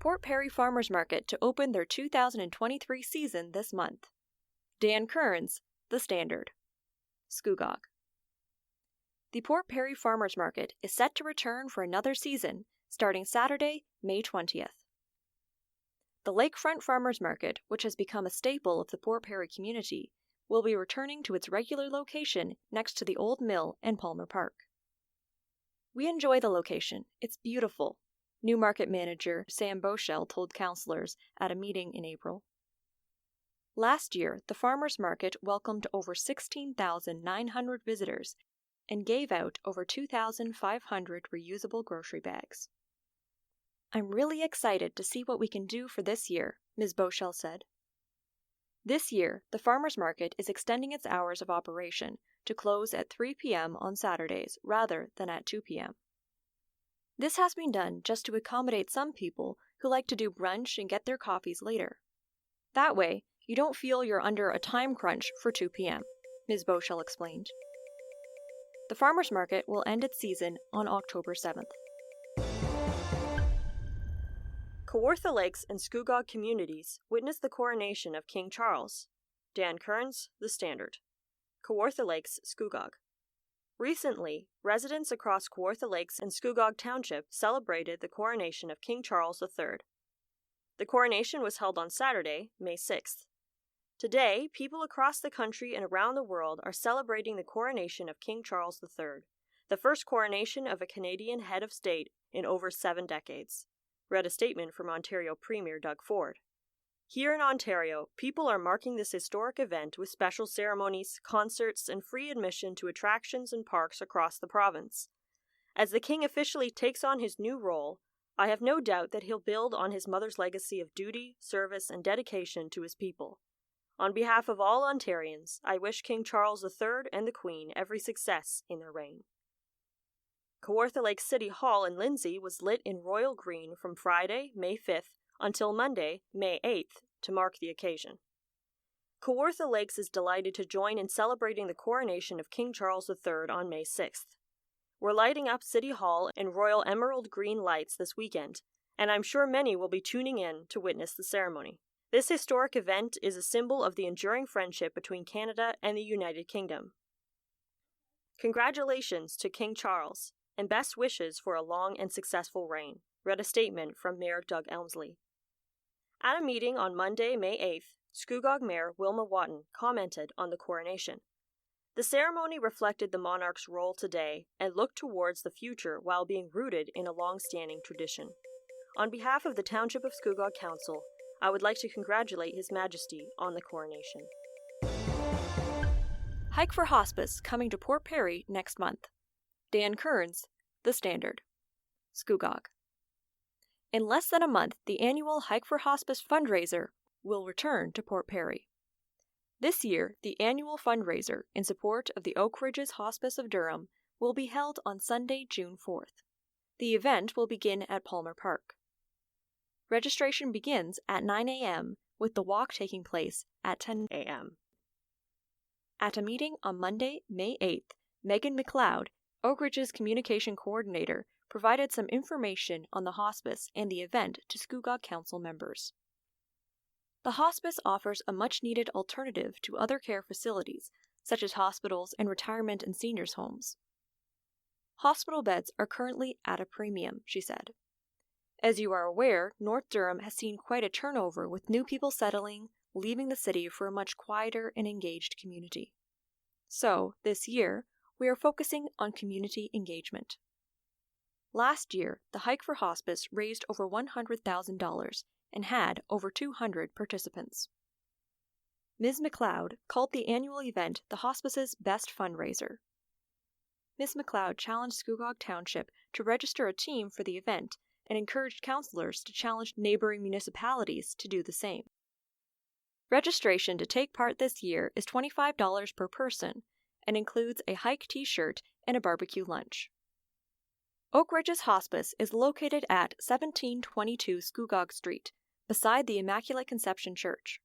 Port Perry Farmers Market to open their 2023 season this month. Dan Kearns, The Standard. Scugog. The Port Perry Farmers Market is set to return for another season, starting Saturday, May 20th. The Lakefront Farmers Market, which has become a staple of the Port Perry community, will be returning to its regular location next to the Old Mill and Palmer Park. We enjoy the location. It's beautiful, new market manager Sam Boschel told councillors at a meeting in April. Last year, the farmers market welcomed over 16,900 visitors and gave out over 2,500 reusable grocery bags. I'm really excited to see what we can do for this year, Ms. Boschel said. This year, the farmers market is extending its hours of operation to close at 3 p.m. on Saturdays rather than at 2 p.m. This has been done just to accommodate some people who like to do brunch and get their coffees later. That way, you don't feel you're under a time crunch for 2 p.m., Ms. Boschel explained. The farmers market will end its season on October 7th. Kawartha Lakes and Scugog communities witnessed the coronation of King Charles. Dan Kearns, The Standard. Kawartha Lakes, Scugog. Recently, residents across Kawartha Lakes and Scugog Township celebrated the coronation of King Charles III. The coronation was held on Saturday, May 6th. Today, people across the country and around the world are celebrating the coronation of King Charles III, the first coronation of a Canadian head of state in over 7 decades, read a statement from Ontario Premier Doug Ford. Here in Ontario, people are marking this historic event with special ceremonies, concerts, and free admission to attractions and parks across the province. As the King officially takes on his new role, I have no doubt that he'll build on his mother's legacy of duty, service, and dedication to his people. On behalf of all Ontarians, I wish King Charles III and the Queen every success in their reign. Kawartha Lake City Hall in Lindsay was lit in royal green from Friday, May 5th, until Monday, May 8th, to mark the occasion. Kawartha Lakes is delighted to join in celebrating the coronation of King Charles III on May 6th. We're lighting up City Hall in royal emerald green lights this weekend, and I'm sure many will be tuning in to witness the ceremony. This historic event is a symbol of the enduring friendship between Canada and the United Kingdom. Congratulations to King Charles, and best wishes for a long and successful reign, read a statement from Mayor Doug Elmsley. At a meeting on Monday, May 8th, Scugog Mayor Wilma Watton commented on the coronation. The ceremony reflected the monarch's role today and looked towards the future while being rooted in a long-standing tradition. On behalf of the Township of Scugog Council, I would like to congratulate His Majesty on the coronation. Hike for Hospice coming to Port Perry next month. Dan Kearns, The Standard. Scugog. In less than a month, the annual Hike for Hospice fundraiser will return to Port Perry. This year, the annual fundraiser in support of the Uxbridge Hospice of Durham will be held on Sunday, June 4th. The event will begin at Palmer Park. Registration begins at 9 a.m., with the walk taking place at 10 a.m. At a meeting on Monday, May 8th, Megan McLeod, Uxbridge's communication coordinator, provided some information on the hospice and the event to Scugog Council members. The hospice offers a much-needed alternative to other care facilities, such as hospitals and retirement and seniors' homes. Hospital beds are currently at a premium, she said. As you are aware, North Durham has seen quite a turnover with new people settling, leaving the city for a much quieter and engaged community. So, this year, we are focusing on community engagement. Last year, the Hike for Hospice raised over $100,000 and had over 200 participants. Ms. McLeod called the annual event the hospice's best fundraiser. Ms. McLeod challenged Scugog Township to register a team for the event and encouraged councillors to challenge neighboring municipalities to do the same. Registration to take part this year is $25 per person and includes a hike t-shirt and a barbecue lunch. Uxbridge Hospice is located at 1722 Scugog Street, beside the Immaculate Conception Church.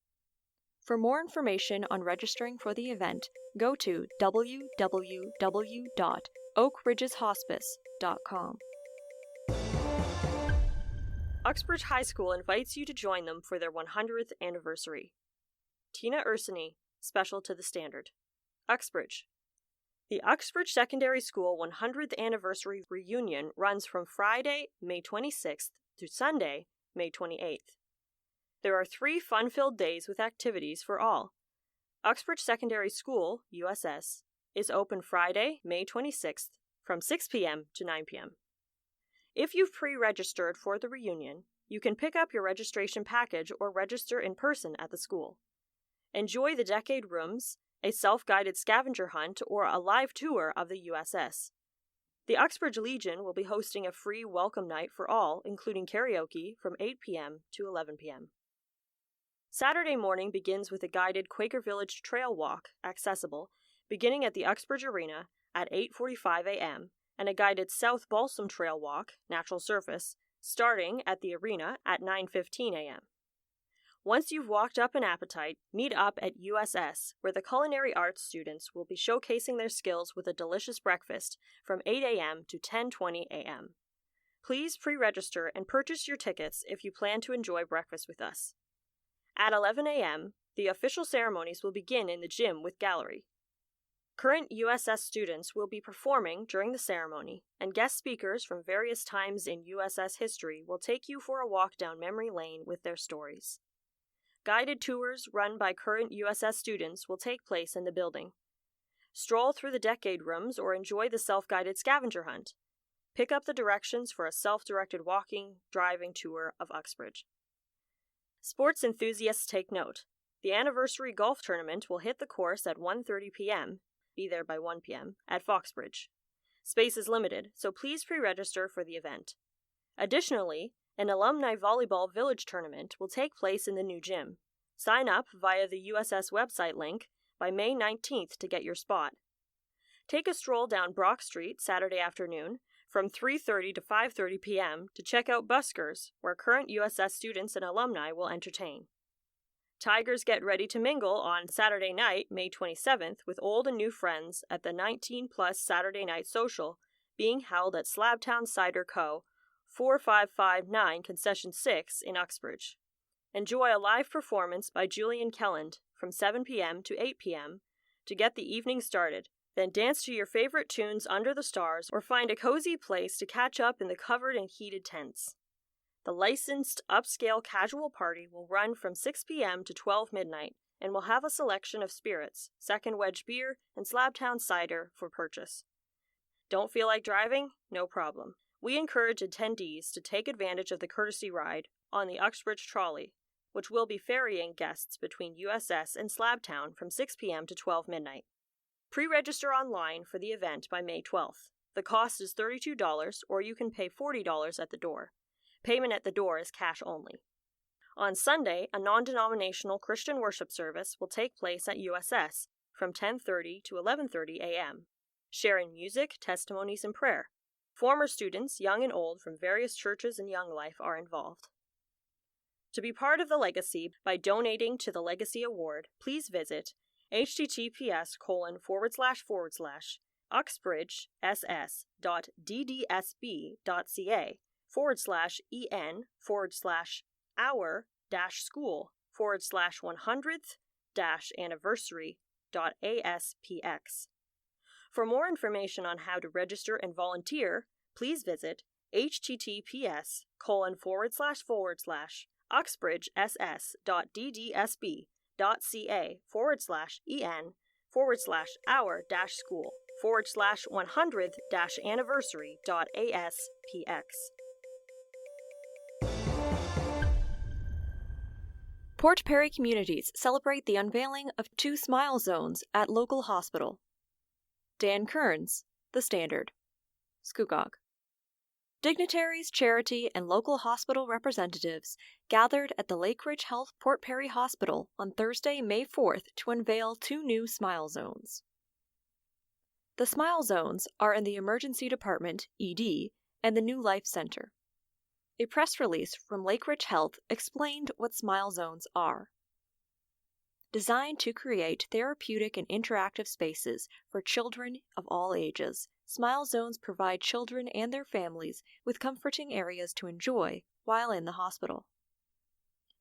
For more information on registering for the event, go to www.oakridgeshospice.com. Uxbridge High School invites you to join them for their 100th anniversary. Tina Ursini, special to the Standard. Uxbridge. The Uxbridge Secondary School 100th Anniversary Reunion runs from Friday, May 26th to Sunday, May 28th. There are 3 fun-filled days with activities for all. Uxbridge Secondary School, USS, is open Friday, May 26th from 6 p.m. to 9 p.m. If you've pre-registered for the reunion, you can pick up your registration package or register in person at the school. Enjoy the Decade Rooms, a self-guided scavenger hunt, or a live tour of the USS. The Uxbridge Legion will be hosting a free welcome night for all, including karaoke, from 8 p.m. to 11 p.m. Saturday morning begins with a guided Quaker Village trail walk, accessible, beginning at the Uxbridge Arena at 8:45 a.m., and a guided South Balsam Trail walk, natural surface, starting at the arena at 9:15 a.m. Once you've walked up an appetite, meet up at USS, where the culinary arts students will be showcasing their skills with a delicious breakfast from 8 a.m. to 10:20 a.m. Please pre-register and purchase your tickets if you plan to enjoy breakfast with us. At 11 a.m., the official ceremonies will begin in the gym with gallery. Current USS students will be performing during the ceremony, and guest speakers from various times in USS history will take you for a walk down memory lane with their stories. Guided tours run by current USS students will take place in the building. Stroll through the Decade Rooms or enjoy the self-guided scavenger hunt. Pick up the directions for a self-directed walking, driving tour of Uxbridge. Sports enthusiasts take note. The anniversary golf tournament will hit the course at 1:30 p.m., be there by 1 p.m., at Foxbridge. Space is limited, so please pre-register for the event. Additionally, an alumni volleyball village tournament will take place in the new gym. Sign up via the USS website link by May 19th to get your spot. Take a stroll down Brock Street Saturday afternoon from 3:30 to 5:30 p.m. to check out Buskers, where current USS students and alumni will entertain. Tigers get ready to mingle on Saturday night, May 27th, with old and new friends at the 19-plus Saturday Night Social being held at Slabtown Cider Co., 4559 Concession 6 in Uxbridge. Enjoy a live performance by Julian Kelland from 7 p.m. to 8 p.m. to get the evening started, then dance to your favorite tunes under the stars or find a cozy place to catch up in the covered and heated tents. The licensed upscale casual party will run from 6 p.m. to 12 midnight and will have a selection of spirits, Second Wedge beer, and Slabtown cider for purchase. Don't feel like driving? No problem. We encourage attendees to take advantage of the courtesy ride on the Uxbridge Trolley, which will be ferrying guests between USS and Slabtown from 6 p.m. to 12 midnight. Pre-register online for the event by May 12th. The cost is $32, or you can pay $40 at the door. Payment at the door is cash only. On Sunday, a non-denominational Christian worship service will take place at USS from 10:30 to 11:30 a.m., sharing music, testimonies, and prayer. Former students, young and old, from various churches and Young Life are involved. To be part of the legacy by donating to the Legacy Award, please visit https://uxbridge.en/our-school/100th-anniversary.aspx. For more information on how to register and volunteer, please visit https://uxbridge.ss.ddSB.ca/en//our-school/100th-anniversary.aspx. Port Perry communities celebrate the unveiling of 2 Smilezones at local hospital. Dan Kearns, The Standard. Scugog. Dignitaries, charity, and local hospital representatives gathered at the Lakeridge Health Port Perry Hospital on Thursday, May 4th to unveil 2 new Smilezones. The Smilezones are in the Emergency Department, ED, and the New Life Center. A press release from Lakeridge Health explained what Smilezones are. Designed to create therapeutic and interactive spaces for children of all ages, Smilezones provide children and their families with comforting areas to enjoy while in the hospital.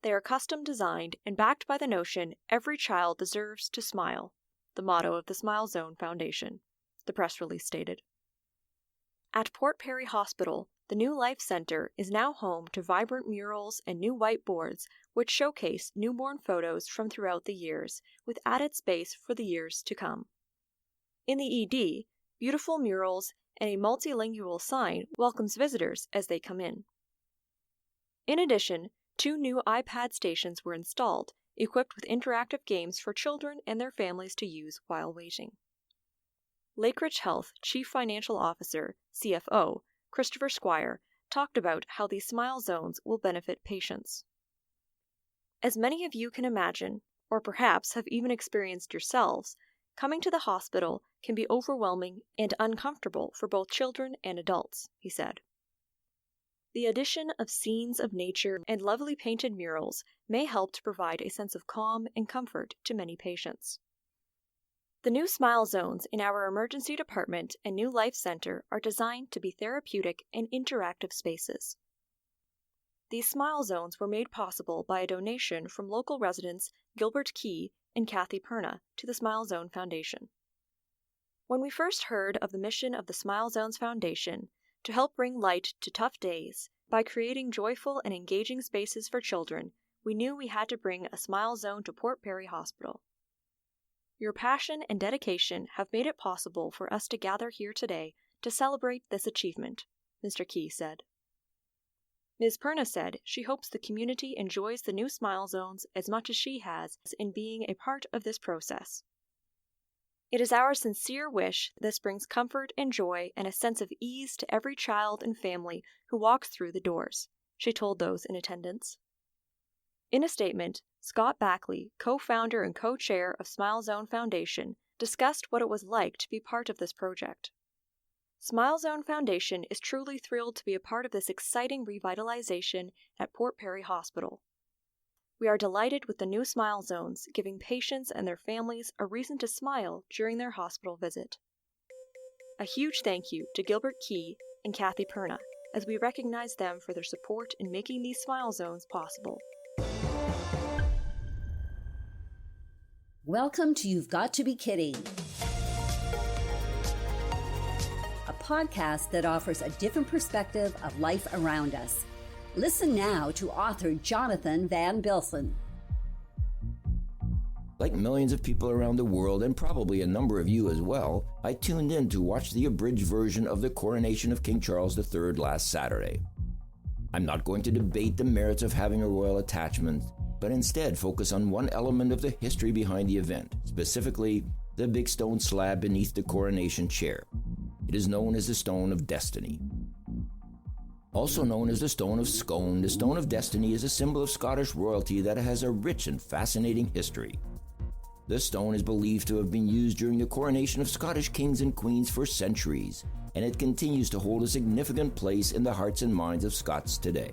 They are custom designed and backed by the notion every child deserves to smile, the motto of the Smilezone Foundation, the press release stated. At Port Perry Hospital, the New Life Center is now home to vibrant murals and new whiteboards which showcase newborn photos from throughout the years, with added space for the years to come. In the ED, beautiful murals and a multilingual sign welcomes visitors as they come in. In addition, 2 new iPad stations were installed, equipped with interactive games for children and their families to use while waiting. Lakeridge Health Chief Financial Officer, CFO, Christopher Squire, talked about how these Smile Zones will benefit patients. As many of you can imagine, or perhaps have even experienced yourselves, coming to the hospital can be overwhelming and uncomfortable for both children and adults, he said. The addition of scenes of nature and lovely painted murals may help to provide a sense of calm and comfort to many patients. The new Smile Zones in our emergency department and New Life Center are designed to be therapeutic and interactive spaces. These Smile Zones were made possible by a donation from local residents Gilbert Key and Kathy Perna to the Smile Zone Foundation. When we first heard of the mission of the Smile Zones Foundation to help bring light to tough days by creating joyful and engaging spaces for children, we knew we had to bring a Smile Zone to Port Perry Hospital. Your passion and dedication have made it possible for us to gather here today to celebrate this achievement, Mr. Key said. Ms. Perna said she hopes the community enjoys the new Smile Zones as much as she has in being a part of this process. It is our sincere wish this brings comfort and joy and a sense of ease to every child and family who walks through the doors, she told those in attendance. In a statement, Scott Backley, co-founder and co-chair of Smile Zone Foundation, discussed what it was like to be part of this project. Smile Zone Foundation is truly thrilled to be a part of this exciting revitalization at Port Perry Hospital. We are delighted with the new Smile Zones, giving patients and their families a reason to smile during their hospital visit. A huge thank you to Gilbert Key and Kathy Perna, as we recognize them for their support in making these Smile Zones possible. Welcome to You've Got to Be Kidding, a podcast that offers a different perspective of life around us. Listen now to author Jonathan van Bilsen. Like millions of people around the world, and probably a number of you as well, I tuned in to watch the abridged version of the coronation of King Charles III last Saturday. I'm not going to debate the merits of having a royal attachment, but instead focus on one element of the history behind the event, specifically the big stone slab beneath the coronation chair. It is known as the Stone of Destiny. Also known as the Stone of Scone, the Stone of Destiny is a symbol of Scottish royalty that has a rich and fascinating history. This stone is believed to have been used during the coronation of Scottish kings and queens for centuries, and it continues to hold a significant place in the hearts and minds of Scots today.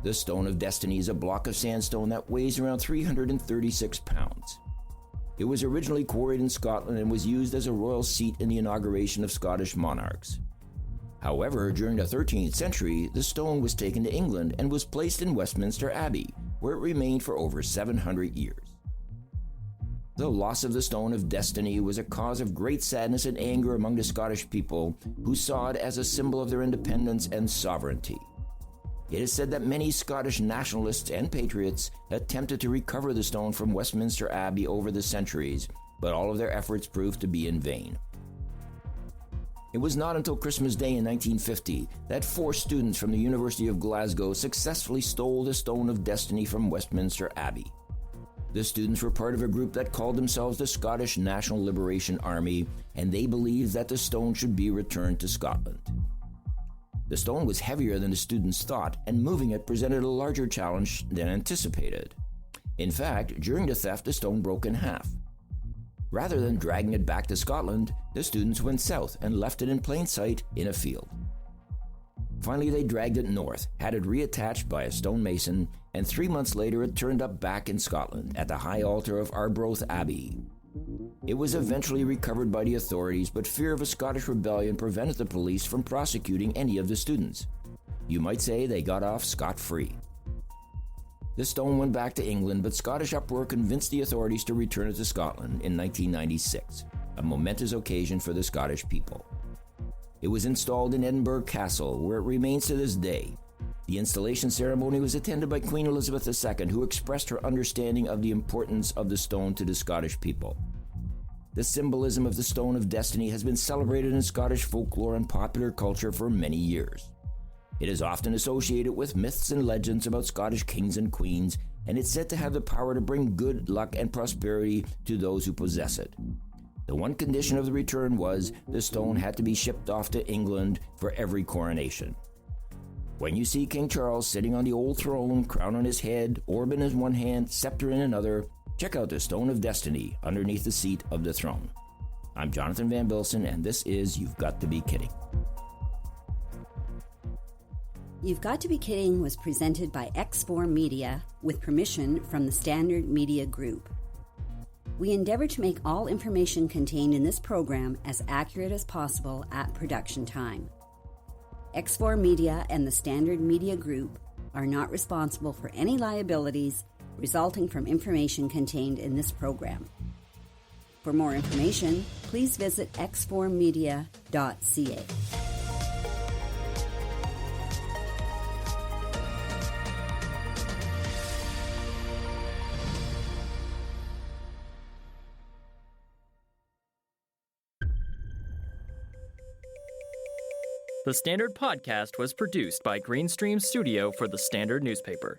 The Stone of Destiny is a block of sandstone that weighs around 336 pounds. It was originally quarried in Scotland and was used as a royal seat in the inauguration of Scottish monarchs. However, during the 13th century, the stone was taken to England and was placed in Westminster Abbey, where it remained for over 700 years. The loss of the Stone of Destiny was a cause of great sadness and anger among the Scottish people, who saw it as a symbol of their independence and sovereignty. It is said that many Scottish nationalists and patriots attempted to recover the stone from Westminster Abbey over the centuries, but all of their efforts proved to be in vain. It was not until Christmas Day in 1950 that 4 students from the University of Glasgow successfully stole the Stone of Destiny from Westminster Abbey. The students were part of a group that called themselves the Scottish National Liberation Army, and they believed that the stone should be returned to Scotland. The stone was heavier than the students thought, and moving it presented a larger challenge than anticipated. In fact, during the theft, the stone broke in half. Rather than dragging it back to Scotland, the students went south and left it in plain sight in a field. Finally, they dragged it north, had it reattached by a stonemason, and 3 months later it turned up back in Scotland at the high altar of Arbroath Abbey. It was eventually recovered by the authorities, but fear of a Scottish rebellion prevented the police from prosecuting any of the students. You might say they got off scot-free. The stone went back to England, but Scottish uproar convinced the authorities to return it to Scotland in 1996, a momentous occasion for the Scottish people. It was installed in Edinburgh Castle, where it remains to this day. The installation ceremony was attended by Queen Elizabeth II, who expressed her understanding of the importance of the stone to the Scottish people. The symbolism of the Stone of Destiny has been celebrated in Scottish folklore and popular culture for many years. It is often associated with myths and legends about Scottish kings and queens, and it's said to have the power to bring good luck and prosperity to those who possess it. The one condition of the return was the stone had to be shipped off to England for every coronation. When you see King Charles sitting on the old throne, crown on his head, orb in his one hand, scepter in another, check out the Stone of Destiny underneath the seat of the throne. I'm Jonathan van Bilsen, and this is You've Got to Be Kidding. You've Got to Be Kidding was presented by X4 Media with permission from the Standard Media Group. We endeavor to make all information contained in this program as accurate as possible at production time. X4 Media and the Standard Media Group are not responsible for any liabilities resulting from information contained in this program. For more information, please visit x4media.ca. The Standard Podcast was produced by Greenstream Studio for the Standard newspaper.